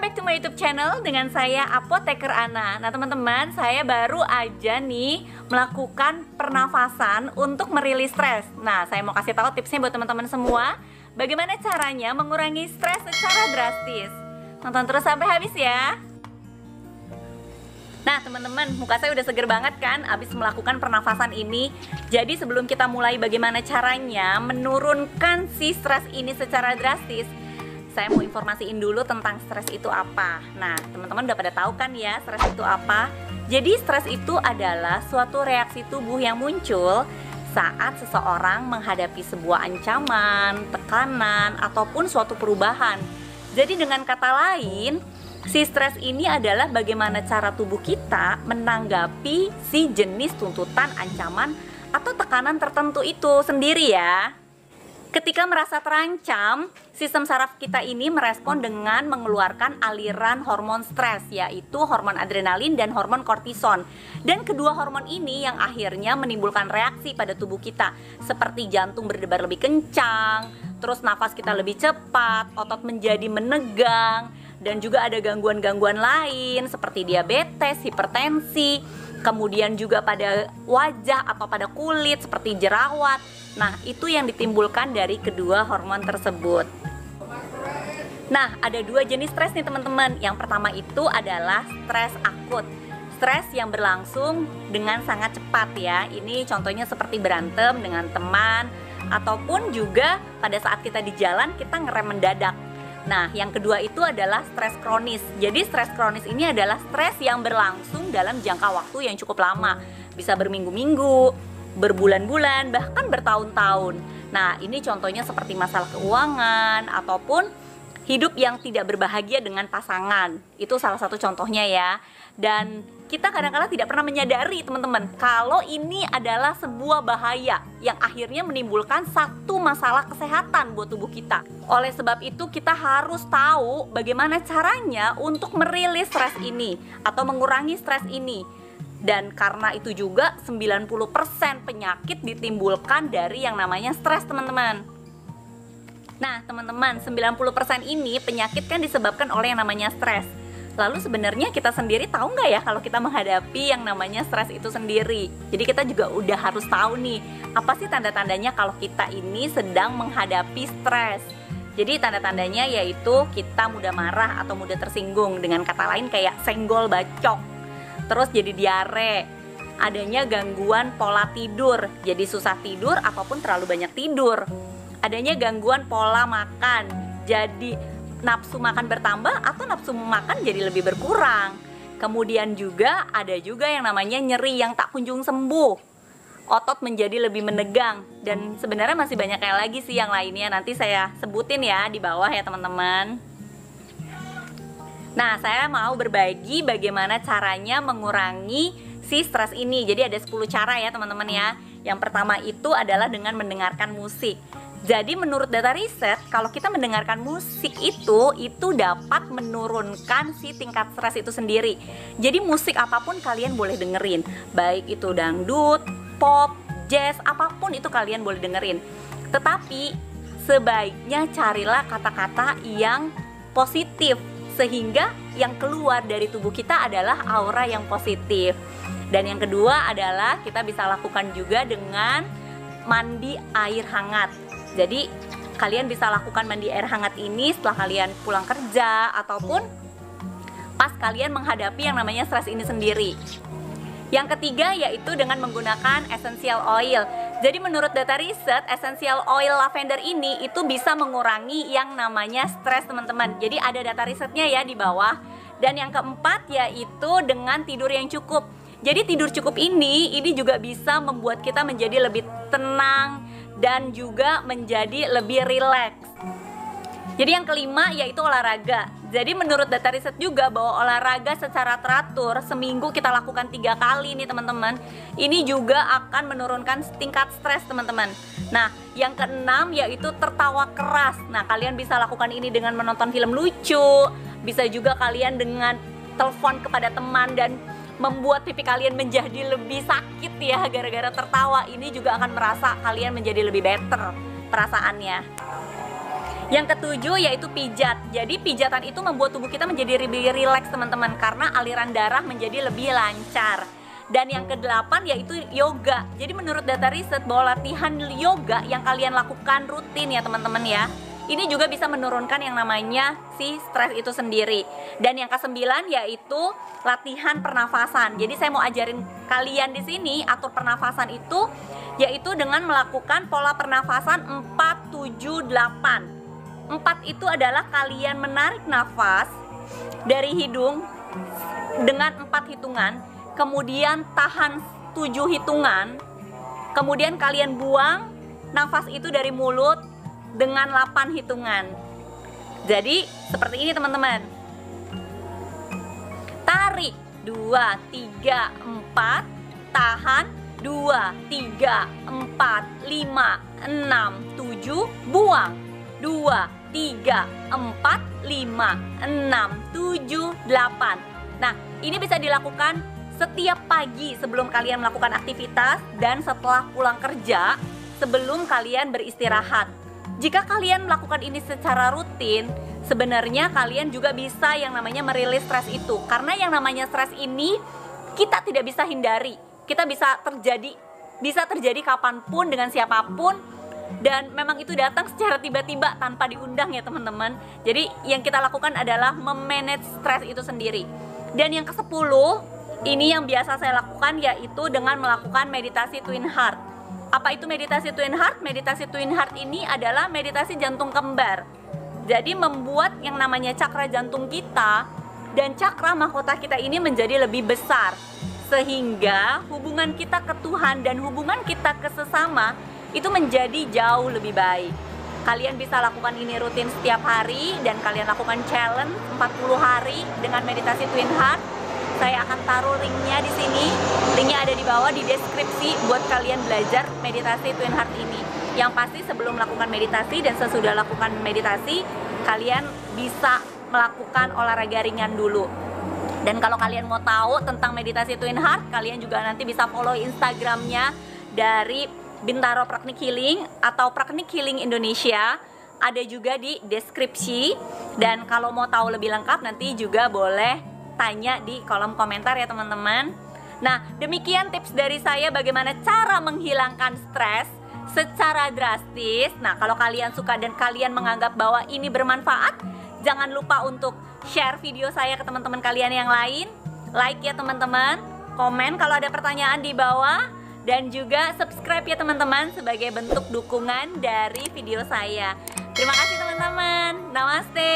back to my YouTube channel dengan saya Apoteker Ana. Nah teman-teman, saya baru aja nih melakukan pernafasan untuk merilis stres. Nah, saya mau kasih tahu tipsnya buat teman-teman semua, bagaimana caranya mengurangi stres secara drastis. Tonton terus sampai habis ya. Nah teman-teman, muka saya udah seger banget kan abis melakukan pernafasan ini. Jadi sebelum kita mulai bagaimana caranya menurunkan si stres ini secara drastis, saya mau informasiin dulu tentang stres itu apa. Nah, teman-teman udah pada tahu kan ya stres itu apa? Jadi stres itu adalah suatu reaksi tubuh yang muncul saat seseorang menghadapi sebuah ancaman, tekanan, ataupun suatu perubahan. Jadi dengan kata lain, si stres ini adalah bagaimana cara tubuh kita menanggapi si jenis tuntutan, ancaman, atau tekanan tertentu itu sendiri ya. Ketika merasa terancam, sistem saraf kita ini merespon dengan mengeluarkan aliran hormon stres, yaitu hormon adrenalin dan hormon kortison. Dan kedua hormon ini yang akhirnya menimbulkan reaksi pada tubuh kita, seperti jantung berdebar lebih kencang, terus nafas kita lebih cepat, otot menjadi menegang, dan juga ada gangguan-gangguan lain seperti diabetes, hipertensi, kemudian juga pada wajah atau pada kulit seperti jerawat. Nah, itu yang ditimbulkan dari kedua hormon tersebut. Nah, ada dua jenis stres nih teman-teman. Yang pertama itu adalah stres akut. Stres yang berlangsung dengan sangat cepat ya. Ini contohnya seperti berantem dengan teman, ataupun juga pada saat kita di jalan kita ngerem mendadak. Nah, yang kedua itu adalah stres kronis. Jadi stres kronis ini adalah stres yang berlangsung dalam jangka waktu yang cukup lama. Bisa berminggu-minggu, berbulan-bulan, bahkan bertahun-tahun. Nah, ini contohnya seperti masalah keuangan ataupun hidup yang tidak berbahagia dengan pasangan. Itu salah satu contohnya ya. Dan kita kadang-kadang tidak pernah menyadari teman-teman kalau ini adalah sebuah bahaya yang akhirnya menimbulkan satu masalah kesehatan buat tubuh kita. Oleh sebab itu kita harus tahu bagaimana caranya untuk merilis stres ini atau mengurangi stres ini. Dan karena itu juga 90% penyakit ditimbulkan dari yang namanya stres teman-teman. Nah teman-teman, 90% ini penyakit kan disebabkan oleh yang namanya stres. Lalu sebenarnya kita sendiri tahu nggak ya kalau kita menghadapi yang namanya stres itu sendiri? Jadi kita juga udah harus tahu nih, apa sih tanda-tandanya kalau kita ini sedang menghadapi stres. Jadi tanda-tandanya yaitu kita mudah marah atau mudah tersinggung. Dengan kata lain kayak senggol bacok. Terus jadi diare, adanya gangguan pola tidur, jadi susah tidur ataupun terlalu banyak tidur. Adanya gangguan pola makan, jadi nafsu makan bertambah atau nafsu makan jadi lebih berkurang. Kemudian juga ada juga yang namanya nyeri yang tak kunjung sembuh, otot menjadi lebih menegang. Dan sebenarnya masih banyak kayak lagi sih yang lainnya, nanti saya sebutin ya di bawah ya teman-teman. Nah, saya mau berbagi bagaimana caranya mengurangi si stres ini. Jadi ada 10 cara ya teman-teman ya. Yang pertama itu adalah dengan mendengarkan musik. Jadi menurut data riset, kalau kita mendengarkan musik itu dapat menurunkan si tingkat stres itu sendiri. Jadi musik apapun kalian boleh dengerin, baik itu dangdut, pop, jazz, apapun itu kalian boleh dengerin. Tetapi sebaiknya carilah kata-kata yang positif, sehingga yang keluar dari tubuh kita adalah aura yang positif. Dan yang kedua adalah kita bisa lakukan juga dengan mandi air hangat. Jadi kalian bisa lakukan mandi air hangat ini setelah kalian pulang kerja ataupun pas kalian menghadapi yang namanya stres ini sendiri. Yang ketiga yaitu dengan menggunakan essential oil. Jadi menurut data riset, essential oil lavender ini itu bisa mengurangi yang namanya stres teman-teman. Jadi ada data risetnya ya di bawah. Dan yang keempat yaitu dengan tidur yang cukup. Jadi tidur cukup ini juga bisa membuat kita menjadi lebih tenang dan juga menjadi lebih rileks. Jadi yang kelima yaitu olahraga. Jadi menurut data riset juga bahwa olahraga secara teratur seminggu kita lakukan 3 kali nih teman-teman, ini juga akan menurunkan tingkat stres teman-teman. Nah yang keenam yaitu tertawa keras. Nah kalian bisa lakukan ini dengan menonton film lucu, bisa juga kalian dengan telepon kepada teman dan membuat pipi kalian menjadi lebih sakit ya gara-gara tertawa. Ini juga akan merasa kalian menjadi lebih better perasaannya. Yang ketujuh yaitu pijat. Jadi pijatan itu membuat tubuh kita menjadi lebih rileks teman-teman, karena aliran darah menjadi lebih lancar. Dan yang kedelapan yaitu yoga. Jadi menurut data riset bahwa latihan yoga yang kalian lakukan rutin ya teman-teman ya, ini juga bisa menurunkan yang namanya si stres itu sendiri. Dan yang kesembilan yaitu latihan pernafasan. Jadi saya mau ajarin kalian di sini atur pernafasan itu, yaitu dengan melakukan pola pernafasan 4-7-8. 4 itu adalah kalian menarik nafas dari hidung dengan 4 hitungan, kemudian tahan 7 hitungan, kemudian kalian buang nafas itu dari mulut dengan 8 hitungan. Jadi seperti ini teman-teman. Tarik 2, 3, 4, tahan 2, 3, 4, 5, 6, 7, buang 2, 3, 4, 5, 6, 7, 8. Nah, ini bisa dilakukan setiap pagi sebelum kalian melakukan aktivitas dan setelah pulang kerja sebelum kalian beristirahat. Jika kalian melakukan ini secara rutin, sebenarnya kalian juga bisa yang namanya merilis stres itu. Karena yang namanya stres ini kita tidak bisa hindari. Kita bisa terjadi kapanpun dengan siapapun. Dan memang itu datang secara tiba-tiba tanpa diundang ya teman-teman. Jadi yang kita lakukan adalah memanage stres itu sendiri. Dan yang ke-10, ini yang biasa saya lakukan, yaitu dengan melakukan meditasi Twin Heart. Apa itu meditasi Twin Heart? Meditasi Twin Heart ini adalah meditasi jantung kembar. Jadi membuat yang namanya cakra jantung kita dan cakra mahkota kita ini menjadi lebih besar, sehingga hubungan kita ke Tuhan dan hubungan kita ke sesama itu menjadi jauh lebih baik. Kalian bisa lakukan ini rutin setiap hari, dan kalian lakukan challenge 40 hari dengan meditasi Twin Heart. Saya akan taruh linknya di sini. Linknya ada di bawah di deskripsi buat kalian belajar meditasi Twin Heart ini. Yang pasti sebelum melakukan meditasi dan sesudah lakukan meditasi, kalian bisa melakukan olahraga ringan dulu. Dan kalau kalian mau tahu tentang meditasi Twin Heart, kalian juga nanti bisa follow Instagramnya dari Bintaro Praknik Healing atau Praknik Healing Indonesia. Ada juga di deskripsi. Dan kalau mau tahu lebih lengkap, nanti juga boleh tanya di kolom komentar ya teman-teman. Nah, demikian tips dari saya bagaimana cara menghilangkan stres secara drastis. Nah, kalau kalian suka dan kalian menganggap bahwa ini bermanfaat, jangan lupa untuk share video saya ke teman-teman kalian yang lain. Like ya teman-teman, komen kalau ada pertanyaan di bawah, dan juga subscribe ya teman-teman sebagai bentuk dukungan dari video saya. Terima kasih teman-teman. Namaste.